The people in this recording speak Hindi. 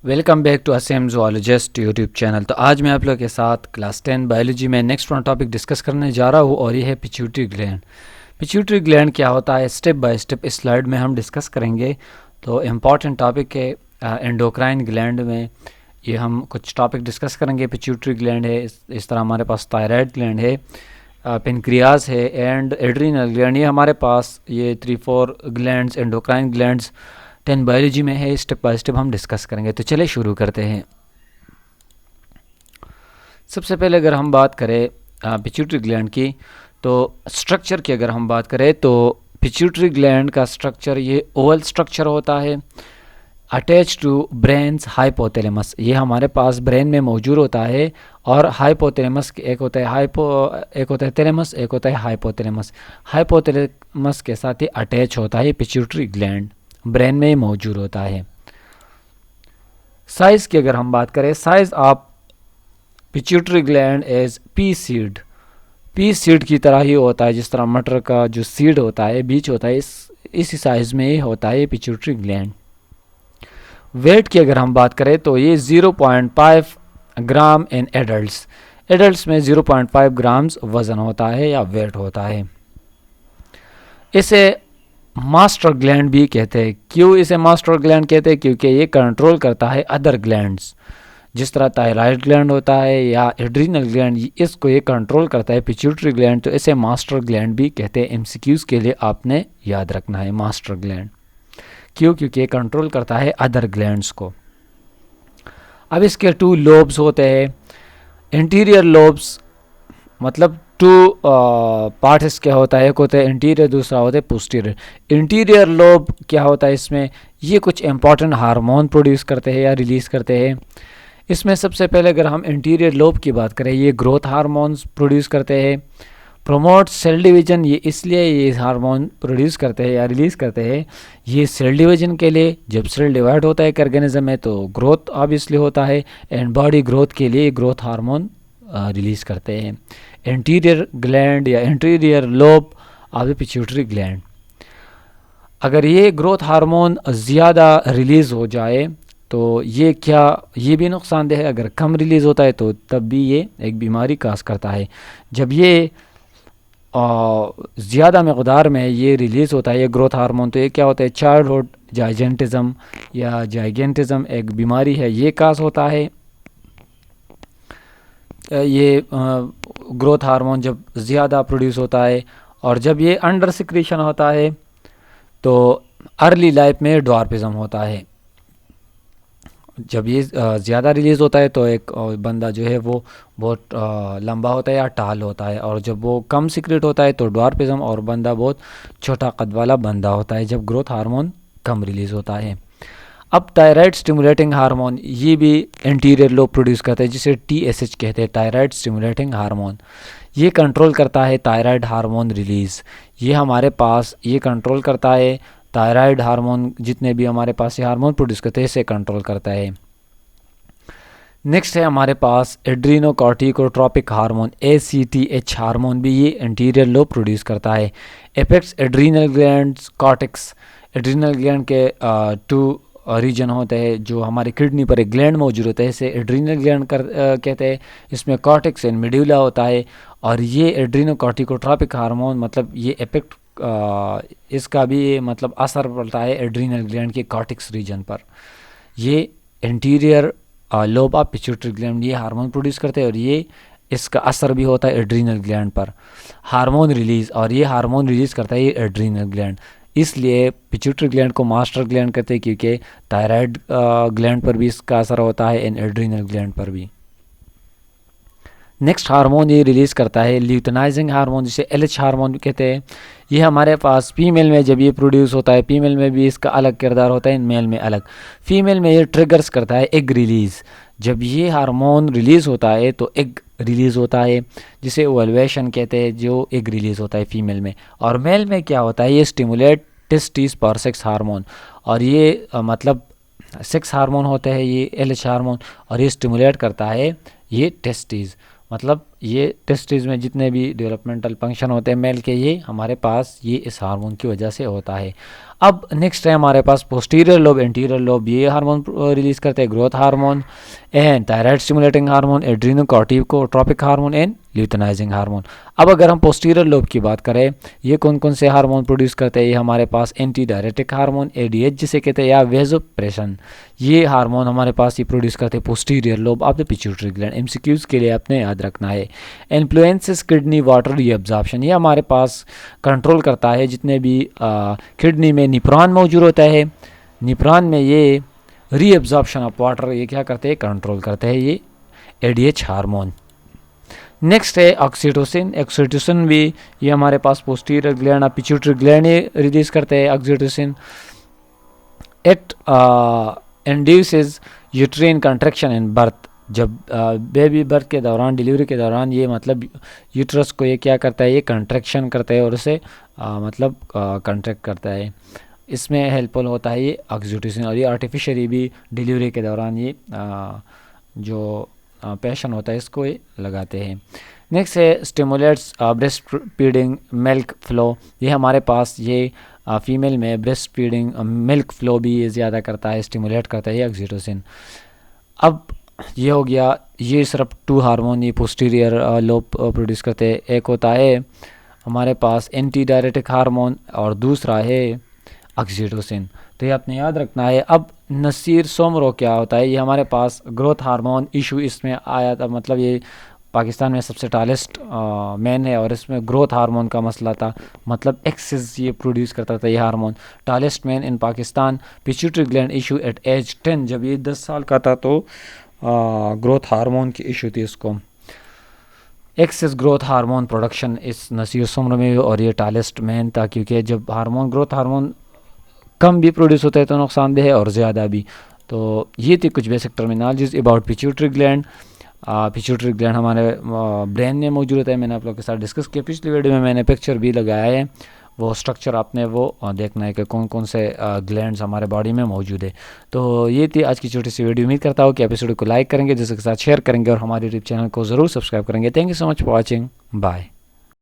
Welcome back to Assam zoologist YouTube channel. तो आज मैं आप लोग के साथ क्लास 10 बायोलॉजी में नेक्स्ट वन टॉपिक डिस्कस करने जा रहा हूँ और ये है पिट्यूटरी ग्लैंड। पिट्यूटरी ग्लैंड क्या होता है स्टेप बाय स्टेप इस स्लाइड में हम डिस्कस करेंगे। तो इम्पॉर्टेंट टॉपिक है एंडोक्राइन ग्लैंड में ये हम कुछ टॉपिक डिस्कस करेंगे। पिट्यूटरी ग्लैंड है, इस तरह हमारे पास थायराइड ग्लैंड है, पेनक्रियाज है एंड एड्रीनल ग्लैंड। ये हमारे पास ये 3-4 ग्लैंड्स एंडोक्राइन ग्लैंड्स 10 बायोलॉजी में है। स्टेप बाय स्टेप हम डिस्कस करेंगे। तो चलिए शुरू करते हैं। सबसे पहले अगर हम बात करें पिट्यूटरी ग्लैंड की, तो स्ट्रक्चर की अगर हम बात करें तो पिट्यूटरी ग्लैंड का स्ट्रक्चर ये ओवल स्ट्रक्चर होता है, अटैच टू ब्रेन्स हाइपोथैलेमस। ये हमारे पास ब्रेन में मौजूद होता है और हाइपोथैलेमस एक होता है एक होता है थैलेमस, एक होता है हाइपोथैलेमस। हाइपोथैलेमस के साथ ही अटैच होता है पिट्यूटरी ग्लैंड, ब्रेन में मौजूद होता है। साइज की अगर हम बात करें, size of pituitary gland as pea seed की तरह ही होता है। जिस तरह मटर का जो सीड होता है, बीज होता है, इसी साइज में ही होता है पिट्यूटरी ग्लैंड। वेट की अगर हम बात करें तो ये 0.5 ग्राम इन एडल्ट्स में 0.5 ग्राम्स वजन होता है या वेट होता है। इसे मास्टर ग्लैंड भी कहते हैं। क्यों इसे मास्टर ग्लैंड कहते हैं? क्योंकि ये कंट्रोल करता है अदर ग्लैंड्स। जिस तरह थायराइड ग्लैंड होता है या एड्रीनल ग्लैंड, इसको ये कंट्रोल करता है पिट्यूटरी ग्लैंड, तो इसे मास्टर ग्लैंड भी कहते हैं। एमसीक्यूज के लिए आपने याद रखना है मास्टर ग्लैंड। क्यों? क्योंकि ये कंट्रोल करता है अदर ग्लैंड्स को। अब इसके 2 लोब्स होते हैं। इंटीरियर लोब्स मतलब 2 पार्ट इसके होता है, एक होता है इंटीरियर, दूसरा होता है पोस्टीरियर। इंटीरियर लोब क्या होता है? इसमें ये कुछ इंपॉर्टेंट हार्मोन प्रोड्यूस करते हैं या रिलीज़ करते हैं। इसमें सबसे पहले अगर हम इंटीरियर लोब की बात करें, ये ग्रोथ हार्मोन्स प्रोड्यूस करते हैं, प्रोमोट सेल डिवीजन। ये इसलिए ये हार्मोन प्रोड्यूस करते हैं या रिलीज़ करते हैं, ये सेल डिवीजन के लिए। जब सेल डिवाइड होता है एक ऑर्गेनिज्म में तो ग्रोथ ऑब्वियसली होता है, एंड बॉडी ग्रोथ के लिए ग्रोथ हार्मोन रिलीज़ करते हैं। इंटीरियर ग्लैंड या interior lobe of the pituitary gland. अगर ये ग्रोथ हार्मोन ज़्यादा रिलीज़ हो जाए तो ये भी नुकसानदेह है। अगर कम रिलीज़ होता है तो तब भी ये एक बीमारी काज करता है। जब ये ज़्यादा मकदार में ये रिलीज़ होता है ये ग्रोथ हार्मोन, तो ये क्या होता है? चाइल्डहुड जाइजेंटिज्म या जाइगेंटिज्म एक बीमारी है, ये काज होता है। ये ग्रोथ हार्मोन जब ज़्यादा प्रोड्यूस होता है और जब ये अंडर सिक्रीशन होता है तो अर्ली लाइफ में ड्वार्फिज्म होता है। जब ये ज़्यादा रिलीज़ होता है तो एक बंदा जो है वो बहुत लंबा होता है या टाल होता है, और जब वो कम सिक्रेट होता है तो ड्वार्फिज्म और बंदा बहुत छोटा कद वाला बंदा होता है, जब ग्रोथ हार्मोन कम रिलीज़ होता है। अब थायराइड स्टिमुलेटिंग हार्मोन ये भी इंटीरियर लोब प्रोड्यूस करता है, जिसे TSH कहते हैं, थायराइड स्टिमुलेटिंग हार्मोन। ये कंट्रोल करता है थायराइड हार्मोन रिलीज़। ये हमारे पास ये कंट्रोल करता है थायराइड हार्मोन, जितने भी हमारे पास ये हार्मोन प्रोड्यूस करते हैं इसे कंट्रोल करता है। नेक्स्ट है हमारे पास एड्रीनोकॉर्टिकोट्रोपिक हार्मोन, ACTH हार्मोन भी ये इंटीरियर लोब प्रोड्यूस करता है। Apex adrenal glands, cortex. Adrenal gland के 2 रीजन होते हैं जो हमारे किडनी पर एक ग्लैंड मौजूद होता है, इसे एड्रीनल ग्लैंड कहते हैं। इसमें कॉर्टेक्स एंड मेडुला होता है, और ये एड्रीनोकॉर्टिकोट्रोपिक हार्मोन मतलब ये इफेक्ट इसका भी मतलब असर पड़ता है एड्रीनल ग्लैंड के कॉर्टेक्स रीजन पर। ये interior lobe of pituitary gland ये हार्मोन प्रोड्यूस करते हैं और ये इसका असर भी होता है एड्रीनल ग्लैंड पर। हार्मोन रिलीज़, और ये हार्मोन रिलीज़ करता है ये एड्रीनल ग्लैंड, इसलिए पिट्यूटरी ग्लैंड को मास्टर ग्लैंड कहते हैं, क्योंकि थायराइड ग्लैंड पर भी इसका असर होता है एंड एड्रीनल ग्लैंड पर भी। नेक्स्ट हार्मोन ये रिलीज़ करता है ल्यूटेनाइजिंग हार्मोन, जिसे LH हार्मोन भी कहते हैं। ये हमारे पास फीमेल में जब ये प्रोड्यूस होता है, फीमेल में भी इसका अलग किरदार होता है, मेल में अलग। फीमेल में ये ट्रिगर्स करता है एग रिलीज़। जब ये हार्मोन रिलीज़ होता है तो एग रिलीज़ होता है, जिसे ओवल्यूशन कहते हैं, जो एग रिलीज़ होता है फीमेल में। और मेल में क्या होता है? ये स्टिमुलेट टेस्टिस पर सेक्स हार्मोन, और ये मतलब सेक्स हार्मोन होते हैं ये LH हार्मोन, और ये स्टिमुलेट करता है ये टेस्टिस, मतलब ये टेस्टिस में जितने भी डेवलपमेंटल फंक्शन होते हैं मेल के, ये हमारे पास ये इस हार्मोन की वजह से होता है। अब नेक्स्ट है हमारे पास पोस्टीरियर लोब, एंटीरियर लोब। ये हार्मोन रिलीज करते हैं growth hormone and thyroid stimulating hormone, adrenocorticotropic hormone and luteinising hormone. अब अगर हम पोस्टीरियर लोब की बात करें, ये कौन कौन से हार्मोन प्रोड्यूस करते हैं? ये हमारे पास एंटी डायरेटिक हार्मोन, एडीएच जिसे कहते हैं, या वेजोप्रेशन, ये हार्मोन हमारे पास ये प्रोड्यूस करते हैं posterior lobe of the pituitary gland. MCQs के लिए आपने याद रखना है। इन्फ्लुएंसेस किडनी वाटर रीअब्जॉर्प्शन, ये हमारे पास कंट्रोल करता है जितने भी किडनी में निप्रान मौजूद होता है, निप्रान में ये रीअब्जॉर्प्शन ऑफ वाटर ये क्या करते हैं? कंट्रोल करते हैं ये एडीएच हार्मोन। नेक्स्ट है ऑक्सीटोसिन। ऑक्सीटोसिन भी ये हमारे पास पोस्टीरियर ग्लैंड और पिट्यूटरी ग्लैंड रिलीज करते हैं oxytocin. It induces uterine contraction in birth, जब बेबी बर्थ के दौरान, डिलीवरी के दौरान ये मतलब यूट्रस को ये क्या करता है? ये कंट्रैक्शन करता है और उसे मतलब कंट्रैक्ट करता है। इसमें हेल्पफुल होता है ये ऑक्सीटोसिन। और ये आर्टिफिशियली भी डिलीवरी के दौरान ये जो पेशेंट होता है इसको ये लगाते हैं। नेक्स्ट है stimulates breast feeding milk flow. ये हमारे पास ये फीमेल में ब्रेस्ट फीडिंग मिल्क फ्लो भी ये ज़्यादा करता है, स्टिमुलेट करता है ये ऑक्सीटोसिन। अब ये हो गया, ये सिर्फ 2 हार्मोन ये पोस्टीरियर लोब प्रोड्यूस करते हैं। एक होता है हमारे पास एंटी डायरेटिक हार्मोन और दूसरा है ऑक्सीटोसिन। तो ये आपने याद रखना है। अब नसीर सोमरो क्या होता है? ये हमारे पास ग्रोथ हार्मोन इशू इसमें आया था, मतलब ये पाकिस्तान में सबसे टालेस्ट मैन है और इसमें ग्रोथ हार्मोन का मसला था, मतलब एक्सेस ये प्रोड्यूस करता था ये hormone. Tallest man in Pakistan, pituitary gland issue at age 10, जब ये 10 साल का था तो ग्रोथ हार्मोन की इशू थी इसको। एक्सेस ग्रोथ हार्मोन प्रोडक्शन इस नसीर सोमरो में, और ये टालेस्ट मैन था क्योंकि जब हार्मोन ग्रोथ हार्मोन कम भी प्रोड्यूस होता है तो नुकसानदेह है और ज़्यादा भी। तो ये थी कुछ basic terminologies about pituitary gland. Pituitary gland हमारे ब्रेन में मौजूद होता है, मैंने आप लोगों के साथ डिस्कस किया। पिछली वीडियो में मैंने पिक्चर भी लगाया है, वो स्ट्रक्चर आपने वो देखना है कि कौन कौन से ग्लैंड्स हमारे बॉडी में मौजूद है। तो ये थी आज की छोटी सी वीडियो। उम्मीद करता हूँ कि एपिसोड को लाइक करेंगे, जिसके साथ शेयर करेंगे और हमारे यूट्यूब चैनल को ज़रूर सब्सक्राइब करेंगे। Thank you so much for watching. Bye.